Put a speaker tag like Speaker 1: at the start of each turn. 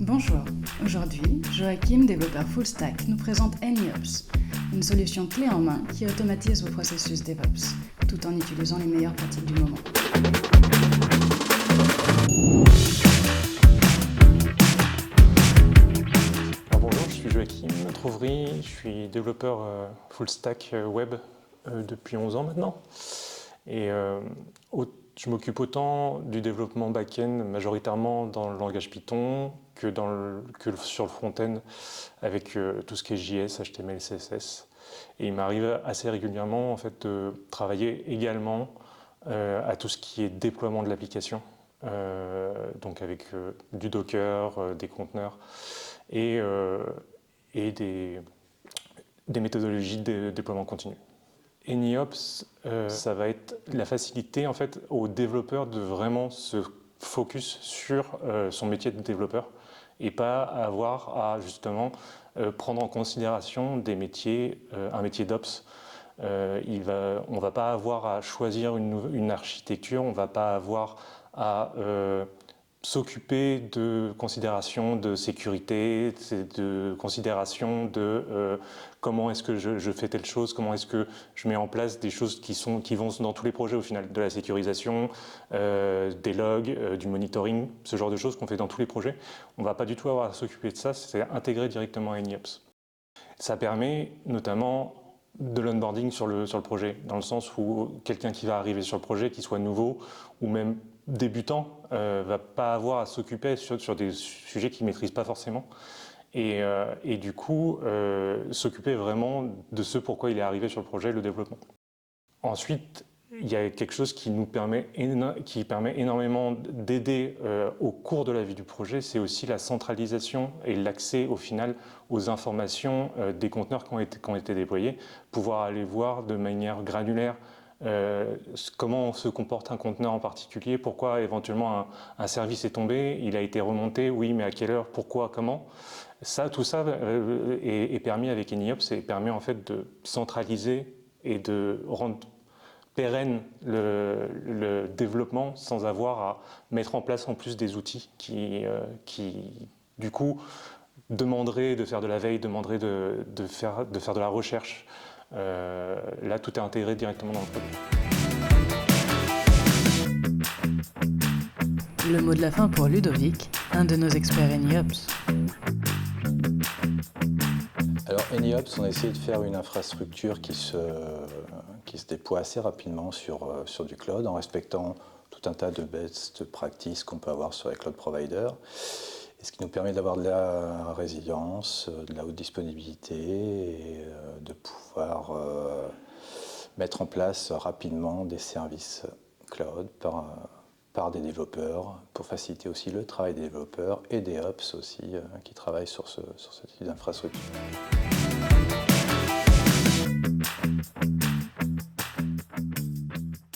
Speaker 1: Bonjour, aujourd'hui, Joachim, développeur full stack, nous présente AnyOps, une solution clé en main qui automatise vos processus DevOps, tout en utilisant les meilleures pratiques du moment.
Speaker 2: Bonjour, je suis Joachim Trouvry, je suis développeur full stack web depuis 11 ans maintenant. Et je m'occupe autant du développement back-end majoritairement dans le langage Python que sur le front-end avec tout ce qui est JS, HTML, CSS. Et il m'arrive assez régulièrement en fait, de travailler également à tout ce qui est déploiement de l'application, donc avec du Docker, des conteneurs et des méthodologies de déploiement continu. AnyOps, ça va être la facilité en fait, aux développeurs de vraiment se focus sur son métier de développeur et pas avoir à justement prendre en considération des métiers, un métier d'Ops. On ne va pas avoir à choisir une architecture, on ne va pas avoir à s'occuper de considérations de sécurité, de considérations de comment est-ce que je fais telle chose, comment est-ce que je mets en place des choses qui vont dans tous les projets au final, de la sécurisation, des logs, du monitoring, ce genre de choses qu'on fait dans tous les projets. On ne va pas du tout avoir à s'occuper de ça, c'est intégré directement à AnyOps. Ça permet notamment de l'onboarding sur le projet, dans le sens où quelqu'un qui va arriver sur le projet, qui soit nouveau ou même débutant, va pas avoir à s'occuper sur des sujets qu'il ne maîtrise pas forcément. Et du coup, s'occuper vraiment de ce pourquoi il est arrivé sur le projet, le développement. Ensuite, il y a quelque chose qui permet énormément d'aider au cours de la vie du projet, c'est aussi la centralisation et l'accès au final aux informations des conteneurs qui ont été déployés, pouvoir aller voir de manière granulaire comment se comporte un conteneur en particulier, pourquoi éventuellement un service est tombé, il a été remonté, oui, mais à quelle heure, pourquoi, comment. Tout ça est permis avec AnyOps et permet en fait de centraliser et de rendre pérenne le développement sans avoir à mettre en place en plus des outils qui du coup, demanderaient de faire de la veille, demanderaient de faire de la recherche. Là, tout est intégré directement dans le produit.
Speaker 1: Le mot de la fin pour Ludovic, un de nos experts AnyOps.
Speaker 3: Alors AnyOps, on a essayé de faire une infrastructure qui se déploie assez rapidement sur du cloud en respectant tout un tas de best practices qu'on peut avoir sur les cloud providers. Et ce qui nous permet d'avoir de la résilience, de la haute disponibilité et de pouvoir mettre en place rapidement des services cloud par des développeurs pour faciliter aussi le travail des développeurs et des ops aussi qui travaillent sur ce type d'infrastructure.